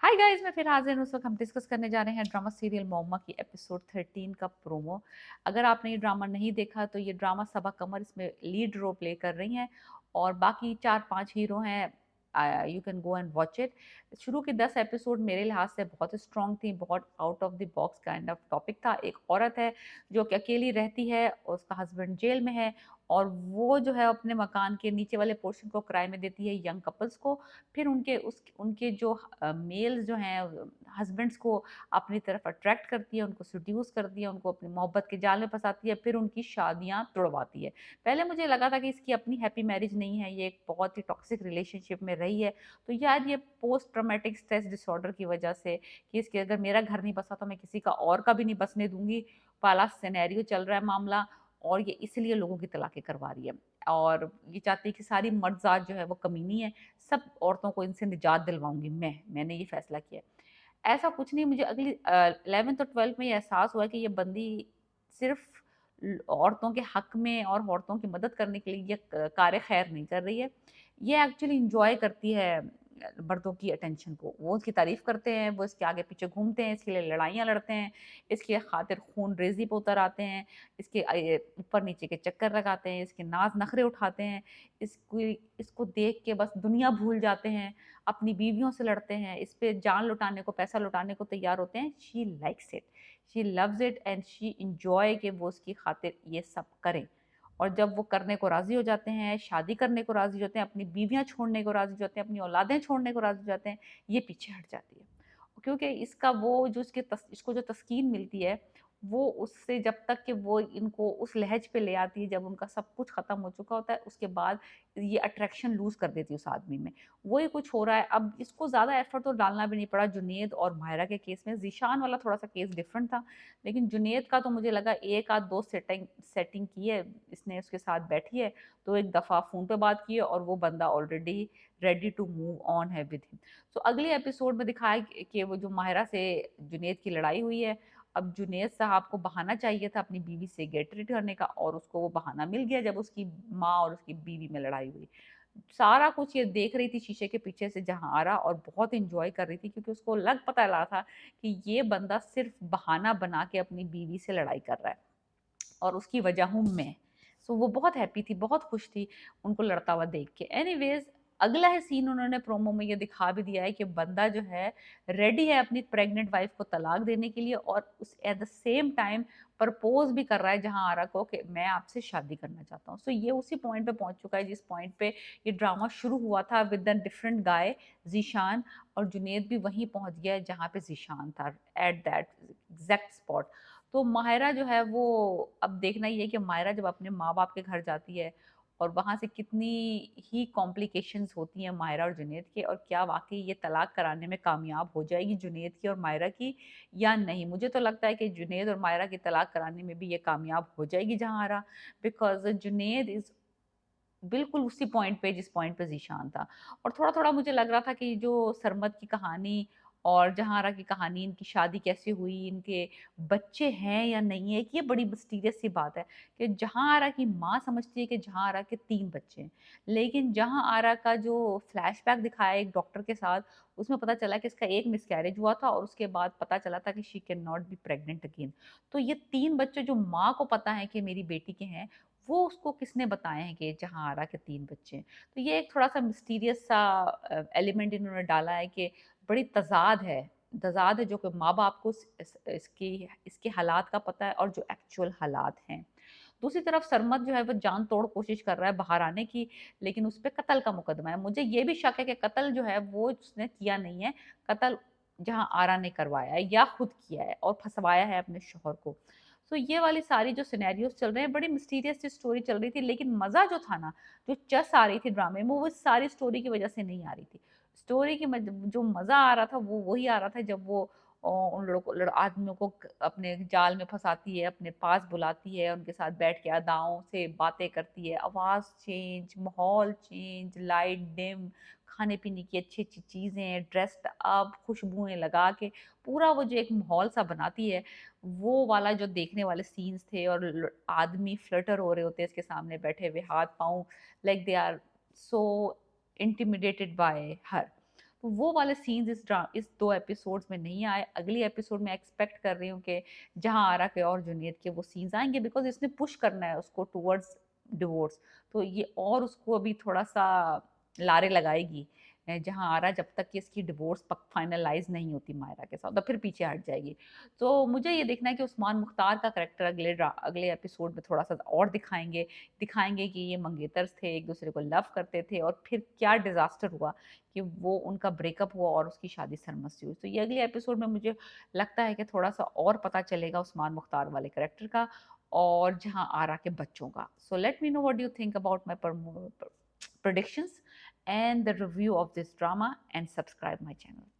Hi guys, मैं फिर हाजिर हूँ। उस वक्त हम डिस्कस करने जा रहे हैं ड्रामा सीरियल मोहम्मा की एपिसोड 13 का प्रोमो। अगर आपने ये ड्रामा नहीं देखा तो ये ड्रामा सबा कमर इसमें लीड रोल प्ले कर रही हैं और बाकी 4-5 हीरो हैं। You can go and watch it. शुरू के 10 एपिसोड मेरे लिहाज से बहुत स्ट्रॉन्ग थी, बहुत out of the box kind of topic था। एक औरत है जो कि अकेली रहती है और उसका हस्बैंड जेल में है और वो जो है अपने मकान के नीचे वाले पोर्शन को किराए में देती है यंग कपल्स को। फिर उनके जो मेल्स जो हैं हस्बैंड्स को अपनी तरफ अट्रैक्ट करती है, उनको सेड्यूस करती है, उनको अपनी मोहब्बत के जाल में फंसाती है, फिर उनकी शादियां तुड़वाती है। पहले मुझे लगा था कि इसकी अपनी हैप्पी मैरिज नहीं है, ये एक बहुत ही टॉक्सिक रिलेशनशिप में रही है। तो यार ये पोस्ट ट्रॉमेटिक स्ट्रेस डिसऑर्डर की वजह से कि इसके अगर मेरा घर नहीं बसा तो मैं किसी का और का भी नहीं बसने दूंगी वाला सिनेरियो चल रहा है मामला। और ये इसलिए लोगों की तलाकें करवा रही है और ये चाहती है कि सारी मर्दजात जो है वो कमीनी है, सब औरतों को इनसे निजात दिलवाऊंगी। मैंने ये फैसला किया है। ऐसा कुछ नहीं, मुझे अगली 11th और 12th में ये एहसास हुआ कि ये बंदी सिर्फ औरतों के हक में और औरतों की मदद करने के लिए ये कार्य खैर नहीं कर रही है। ये एक्चुअली इंजॉय करती है मर्दों की अटेंशन को। वो उसकी तारीफ करते हैं, वो इसके आगे पीछे घूमते हैं, इसके लिए लड़ाइयाँ लड़ते हैं, इसके खातिर खून रेजी पे उतर आते हैं, इसके ऊपर नीचे के चक्कर लगाते हैं, इसके नाज नखरे उठाते हैं। इसको इसको देख के बस दुनिया भूल जाते हैं, अपनी बीवियों से लड़ते हैं, इस पे जान लुटाने को, पैसा लुटाने को तैयार होते हैं। She likes it, she loves it and she enjoy कि वो उसकी खातिर ये सब करें। और जब वो करने को राजी हो जाते हैं, शादी करने को राजी होते हैं, अपनी बीवियां छोड़ने को राजी होते हैं, अपनी औलादें छोड़ने को राजी हो जाते हैं, ये पीछे हट जाती है। क्योंकि इसका वो जो इसको जो तस्कीन मिलती है वो उससे, जब तक कि वो इनको उस लहज पे ले आती है जब उनका सब कुछ खत्म हो चुका होता है, उसके बाद ये अट्रैक्शन लूज कर देती है उस आदमी में। वही कुछ हो रहा है। अब इसको ज्यादा एफर्ट तो डालना भी नहीं पड़ा जुनेद और मायरा के केस में। जीशान वाला थोड़ा सा केस डिफरेंट था, लेकिन जुनेद का तो मुझे लगा एक आध दो सेटिंग सेटिंग की है इसने, उसके साथ बैठी है तो एक दफा फोन पे बात की है और वो बंदा already ready to move on है विद हिम। तो अगले एपिसोड में दिखाया कि वो जो माहिरा से जुनेद की लड़ाई हुई है। अब जुनेद साहब को बहाना चाहिए था अपनी बीवी से गेट रीड करने का और उसको वो बहाना मिल गया जब उसकी माँ और उसकी बीवी में लड़ाई हुई। सारा कुछ ये देख रही थी शीशे के पीछे से जहां आ रहा और बहुत इंजॉय कर रही थी क्योंकि उसको पता लगा था कि ये बंदा सिर्फ बहाना बना के अपनी बीवी से लड़ाई कर रहा है और उसकी वजह हूँ मैं। सो वो बहुत हैप्पी थी, बहुत खुश थी उनको लड़ता हुआ देख के। एनीवेज, अगला है सीन, उन्होंने प्रोमो में ये दिखा भी दिया है कि बंदा जो है रेडी है अपनी प्रेग्नेंट वाइफ को तलाक देने के लिए और उस at the same time propose भी कर रहा है जहां आरा को कि मैं आपसे शादी करना चाहता हूँ। सो ये उसी पॉइंट पे पहुंच चुका है जिस पॉइंट पे ये ड्रामा शुरू हुआ था विद द डिफरेंट गाय जीशान। और जुनेद भी वहीं पहुंच गया है जहां पे जीशान था, एट दैट एग्जैक्ट स्पॉट। तो माहिरा जो है वो, अब देखना ये है कि माहिरा जब अपने माँ बाप के घर जाती है और वहां से कितनी ही कॉम्प्लिकेशंस होती हैं माहिरा और जुनेद के, और क्या वाकई ये तलाक कराने में कामयाब हो जाएगी जुनेद की और माहिरा की या नहीं। मुझे तो लगता है कि जुनेद और माहिरा की तलाक कराने में भी ये कामयाब हो जाएगी जहां आ रहा, बिकॉज जुनेद इज बिल्कुल उसी पॉइंट पे जिस पॉइंट पे जीशान था। और थोड़ा थोड़ा मुझे लग रहा था कि जो सरमद की कहानी और जहांरा की कहानी, इनकी शादी कैसे हुई, इनके बच्चे हैं या नहीं है, कि ये बड़ी मिस्टीरियस सी बात है कि जहांरा की माँ समझती है कि जहांरा के 3 बच्चे हैं, लेकिन जहांरा का जो फ्लैशबैक दिखाया एक डॉक्टर के साथ, उसमें पता चला कि इसका एक मिसकैरेज हुआ था और उसके बाद पता चला था कि she can not be pregnant again. तो ये 3 बच्चे जो माँ को पता है कि मेरी बेटी के हैं, वो उसको किसने बताए हैं कि जहांरा के 3 बच्चे हैं। तो ये एक थोड़ा सा मिस्टीरियस सा एलिमेंट इन्होंने डाला है कि बड़ी तजाद है जो कि माँ बाप को इसके हालात का पता है और जो एक्चुअल हालात हैं। दूसरी तरफ सरमद जो है वो जान तोड़ कोशिश कर रहा है बाहर आने की, लेकिन उस पर कत्ल का मुकदमा है। मुझे ये भी शक है कि कत्ल जो है वो उसने किया नहीं है, कत्ल जहां आरा ने करवाया है या खुद किया है और फंसवाया है अपने शोहर को। सो ये वाली सारी जो सिनेरियोज चल रहे हैं, बड़ी मिस्टीरियस सी स्टोरी चल रही थी, लेकिन मजा जो था ना, जो चस आ रही थी ड्रामे में, वो सारी स्टोरी की वजह से नहीं आ रही थी। स्टोरी की जो मजा आ रहा था वो वही आ रहा था जब वो उन लोगों को आदमियों को अपने जाल में फंसाती है, अपने पास बुलाती है, उनके साथ बैठ के अदाओं से बातें करती है, आवाज चेंज, माहौल चेंज, लाइट डिम, खाने पीने की अच्छी अच्छी चीजें, ड्रेस्ड अप, खुशबुएं लगा के पूरा वो जो एक माहौल सा बनाती है, वो वाला जो देखने वाले सीन्स थे। और आदमी फ्लटर हो रहे होते हैं इसके सामने बैठे हुए, हाथ पांव, like they are so intimidated by her. तो वो वाले सीन्स इस 2 एपिसोड्स में नहीं आए। अगली एपिसोड में एक्सपेक्ट कर रही हूँ कि जहाँ आरा के और जुनैद के वो सीन्स आएँगे, बिकॉज़ इसने पुश करना है उसको टुवर्ड्स डिवोर्स। तो ये और उसको अभी थोड़ा-सा लारे लगाएगी, जहाँ आरा जब तक कि इसकी डिवोर्स पक फाइनलाइज़ नहीं होती मायरा के साथ, तो फिर पीछे हट जाएगी। तो मुझे ये देखना है कि उस्मान मुख्तार का करैक्टर अगले एपिसोड में थोड़ा-सा और दिखाएँगे। दिखाएँगे कि ये मंगेतर्स थे, एक-दूसरे को लव करते थे और फिर क्या डिज़ास्टर हुआ कि वो उनका ब्रेकअप हुआ और उसकी शादी सरमस से हुई। तो ये अगले एपिसोड में मुझे लगता है कि थोड़ा-सा और पता चलेगा उस्मान मुख्तार वाले करैक्टर का और जहाँ आरा के बच्चों का। So let me know what do you think about my predictions and the review of this drama, and subscribe my channel.